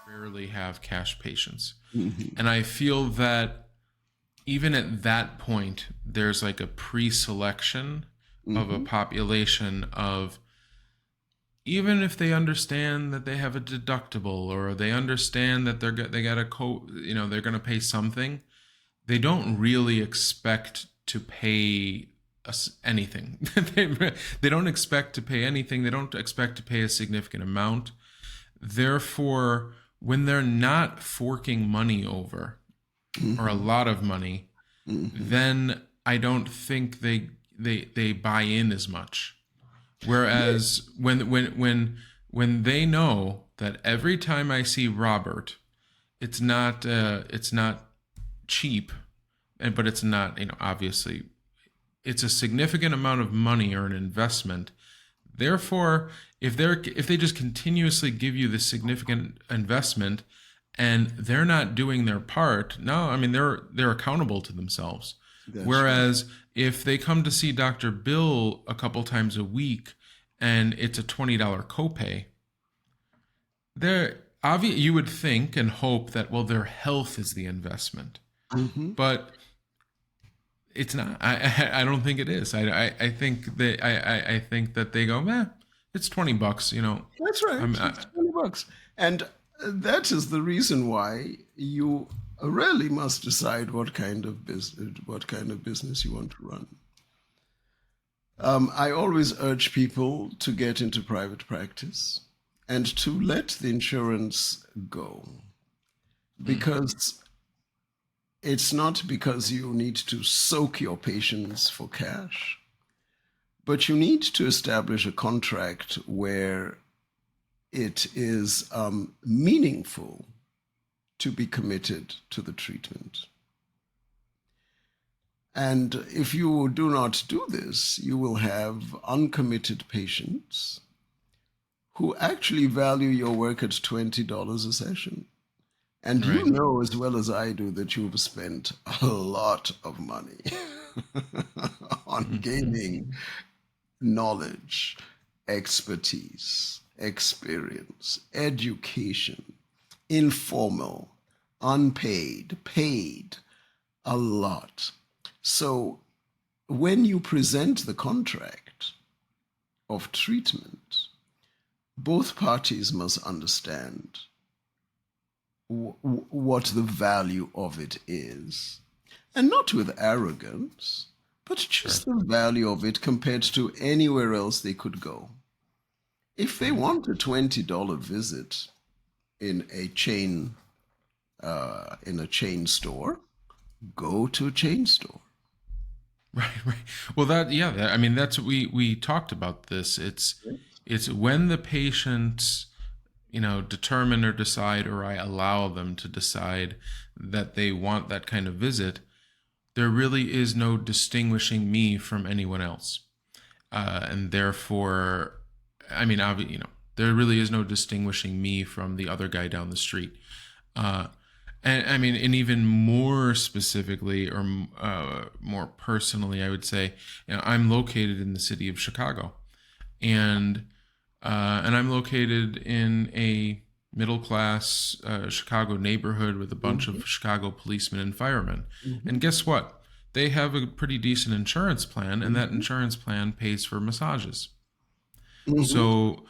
Rarely have cash patients. Mm-hmm. And I feel that even at that point, there's like a pre-selection of a population of, even if they understand that they have a deductible, or they understand that they're going to pay something, they don't really expect to pay us anything. They don't expect to pay anything. They don't expect to pay a significant amount. Therefore, when they're not forking money over, or a lot of money, then I don't think they buy in as much. Whereas when they know that every time I see Robert, it's not cheap, but it's not, obviously it's a significant amount of money or an investment. Therefore, if they just continuously give you this significant investment and they're not doing their part, no, I mean they're accountable to themselves. That's Whereas right. If they come to see Dr. Bill a couple times a week and it's a $20 copay, you would think and hope that, well, their health is the investment. But it's not. I don't think it is. I think that they go, it's $20. That's right. It's $20, and that is the reason why you really must decide what kind of business you want to run. I always urge people to get into private practice and to let the insurance go, because it's not because you need to soak your patients for cash, but you need to establish a contract where it is meaningful to be committed to the treatment. And if you do not do this, you will have uncommitted patients who actually value your work at $20 a session. And right. You know as well as I do that you've spent a lot of money on gaining knowledge, expertise, experience, education, informal, unpaid, paid, a lot. So when you present the contract of treatment, both parties must understand what the value of it is, and not with arrogance, but just the value of it compared to anywhere else they could go. If they want a $20 visit in a chain store, go to a chain store. Right. Well, that's we talked about this. It's when the patients, determine or decide, or I allow them to decide that they want that kind of visit, there really is no distinguishing me from anyone else. And therefore, there really is no distinguishing me from the other guy down the street. And even more specifically, or more personally, I would say, I'm located in the city of Chicago, and I'm located in a middle-class Chicago neighborhood with a bunch of Chicago policemen and firemen. And guess what? They have a pretty decent insurance plan, and that insurance plan pays for massages. So,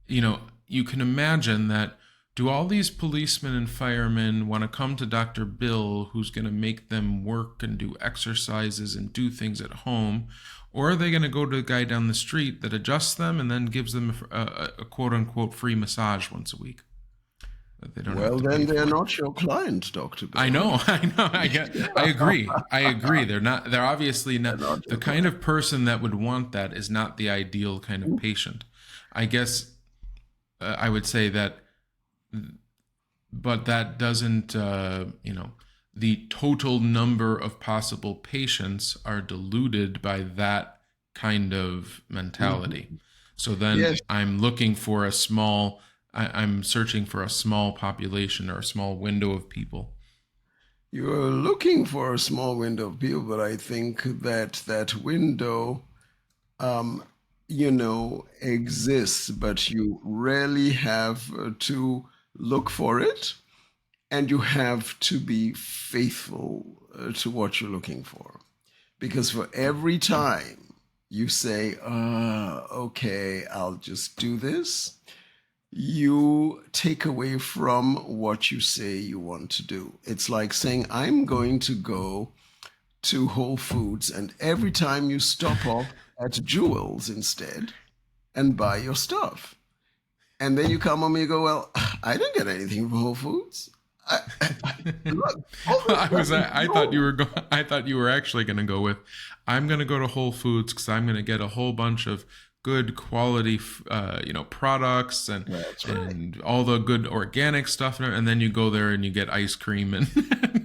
you can imagine that. Do all these policemen and firemen want to come to Dr. Bill, who's going to make them work and do exercises and do things at home? Or are they going to go to a guy down the street that adjusts them and then gives them a quote-unquote free massage once a week? Well, then they're not your client, Dr. Bill. I know. I agree. They're not. They're obviously not. The kind of person that would want that is not the ideal kind of patient. I guess I would say that. But that doesn't, the total number of possible patients are diluted by that kind of mentality. So then I'm looking for I'm searching for a small population or a small window of people. You're looking for a small window of people, but I think that window um, exists, but you really have to look for it, and you have to be faithful to what you're looking for. Because for every time you say, okay, I'll just do this, you take away from what you say you want to do. It's like saying, I'm going to go to Whole Foods, and every time you stop off at Jewel's instead and buy your stuff. And then you come home and you go, well, I didn't get anything from Whole Foods. Look, all this stuff is I thought you wrong. were I thought you were actually going to go with, I'm going to go to Whole Foods because I'm going to get a whole bunch of good quality, products That's right. and all the good organic stuff, and then you go there and you get ice cream and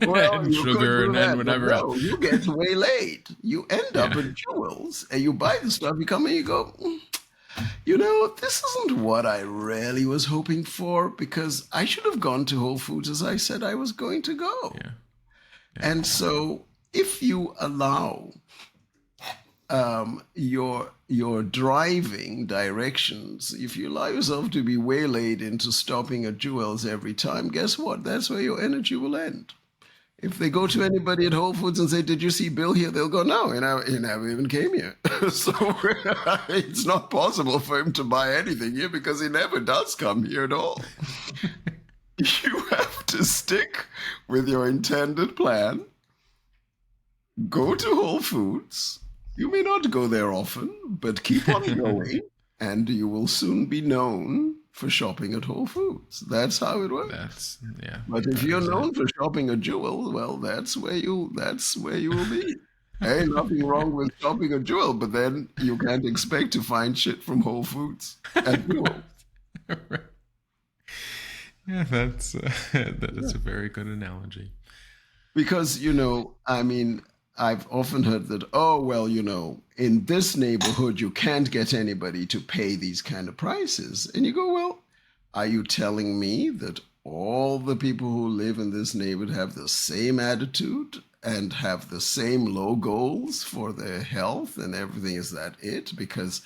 Well, and you could sugar do and that, but whatever else. no, you get waylaid. You end up Yeah, at Jewel's and you buy the stuff, you come in, you go, this isn't what I really was hoping for, because I should have gone to Whole Foods as I said I was going to go. yeah, yeah. And so if you allow your driving directions, if you allow yourself to be waylaid into stopping at Jewel's every time, guess what? That's where your energy will end. If they go to anybody at Whole Foods and say, "Did you see Bill here?" They'll go, "No, he never even came here." So it's not possible for him to buy anything here because he never does come here at all. You have to stick with your intended plan. Go to Whole Foods. You may not go there often, but keep on going, and you will soon be known for shopping at Whole Foods. That's how it works. Yeah, But if that you're is it. known for shopping at Jewel, well, that's where you will be. Ain't nothing wrong with shopping at Jewel, but then you can't expect to find shit from Whole Foods at Jewel. Yeah, that Yeah. is a very good analogy. Because, I mean, I've often heard that, oh, well, in this neighborhood, you can't get anybody to pay these kind of prices. And you go, well, are you telling me that all the people who live in this neighborhood have the same attitude and have the same low goals for their health and everything? Is that it? Because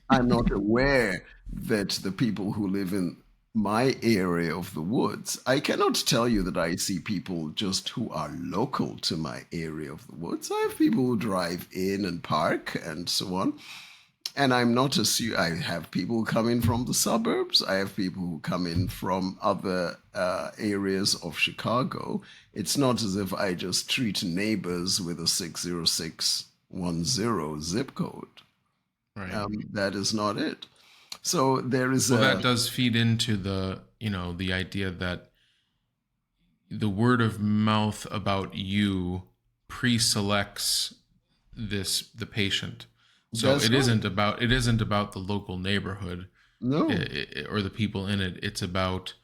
I'm not aware that the people who live in my area of the woods, I cannot tell you that I see people just who are local to my area of the woods. I have people who drive in and park and so on. And I'm not assuming, I have people who come in from the suburbs. I have people who come in from other areas of Chicago. It's not as if I just treat neighbors with a 60610 zip code. Right. That is not it. So there is Well, that a, does feed into the idea that the word of mouth about you pre-selects the patient. So that's right. it isn't about the local neighborhood No, or the people in it. It's about,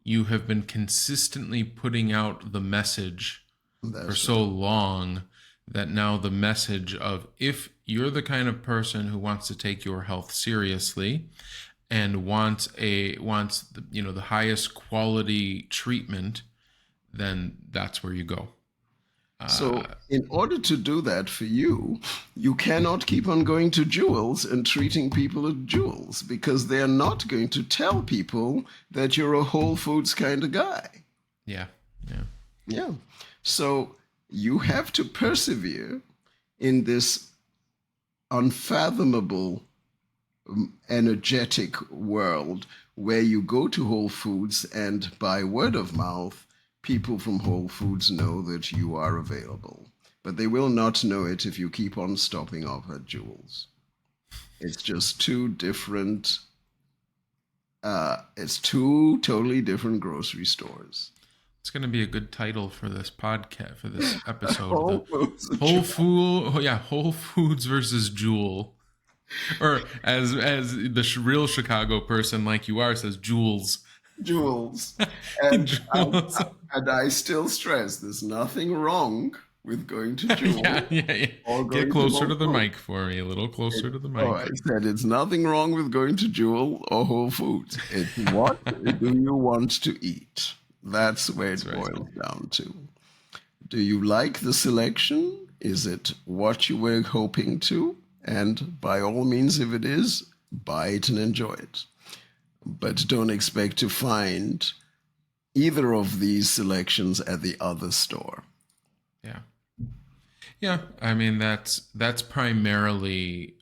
you have been consistently putting out the message for that's so right. long that now the message of, if you're the kind of person who wants to take your health seriously and wants the highest quality treatment, then that's where you go. So, in order to do that for you, you cannot keep on going to Jewels and treating people at Jewels, because they're not going to tell people that you're a Whole Foods kind of guy. Yeah, yeah, Yeah. So, you have to persevere in this unfathomable, energetic world where you go to Whole Foods and by word of mouth, people from Whole Foods know that you are available. But they will not know it if you keep on stopping off at Jewel's. It's just two different, it's two totally different grocery stores. it's going to be a good title for this podcast, for this episode. The Whole Foods and Jewel. Whole Foods versus Jewel, or as the real Chicago person like you are says, Jules. Jewels. And Jules. and I still stress there's nothing wrong with going to Yeah, Jewel yeah, yeah. or Get going to closer to Whole the Foods. mic for me, a little closer to the Oh, I mic. said it's nothing wrong with going to Jewel or Whole Foods. It's what do you want to eat? That's where That's it right. boils down to. Do you like the selection? Is it what you were hoping to? And by all means, if it is, buy it and enjoy it. But don't expect to find either of these selections at the other store. Yeah. Yeah. I mean, that's primarily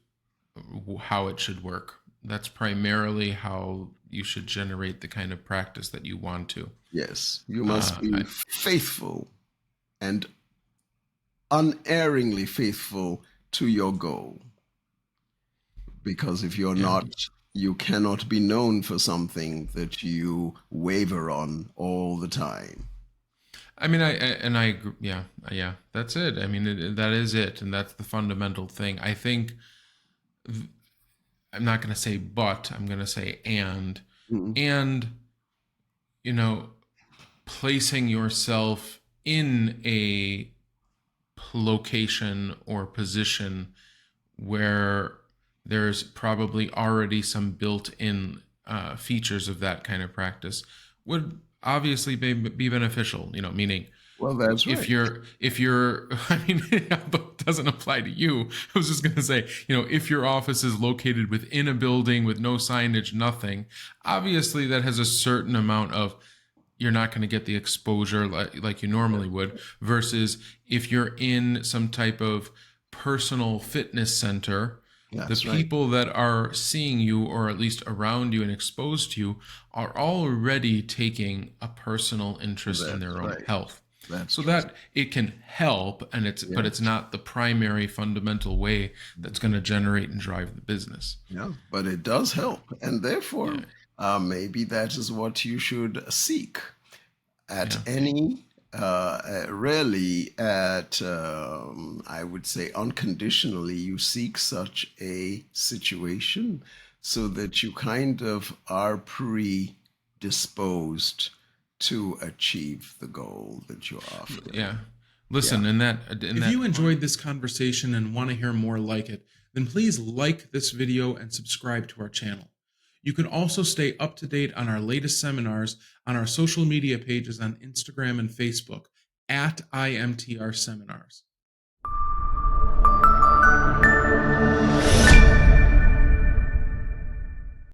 how it should work. That's primarily how you should generate the kind of practice that you want to. Yes, you must be I, faithful and unerringly faithful to your goal. Because if you're yeah. not, you cannot be known for something that you waver on all the time. I mean, yeah, yeah, that's it. I mean, that is it, and that's the fundamental thing. I think I'm not going to say but, I'm going to say Mm. and you know, placing yourself in a location or position where there's probably already some built-in features of that kind of practice would obviously be beneficial. Meaning Well, that's right. if you're I mean, it doesn't apply to you. I was just going to say, if your office is located within a building with no signage, nothing, obviously that has a certain amount of, you're not going to get the exposure like you normally would, versus if you're in some type of personal fitness center, the That's right. people that are seeing you, or at least around you and exposed to you, are already taking a personal interest in That's their own right. health, That's so true. that it can help, and but it's Yes. not the primary fundamental way that's going to generate and drive the business. Yeah, but it does help. And therefore, Yeah. maybe that is what you should seek at Yeah. any, really at, I would say, unconditionally, you seek such a situation so that you kind of are predisposed to achieve the goal that you're after. Yeah. Yeah. Listen, in If that you enjoyed this conversation and want to hear more like it, then please like this video and subscribe to our channel. You can also stay up to date on our latest seminars on our social media pages on Instagram and Facebook at IMTR Seminars.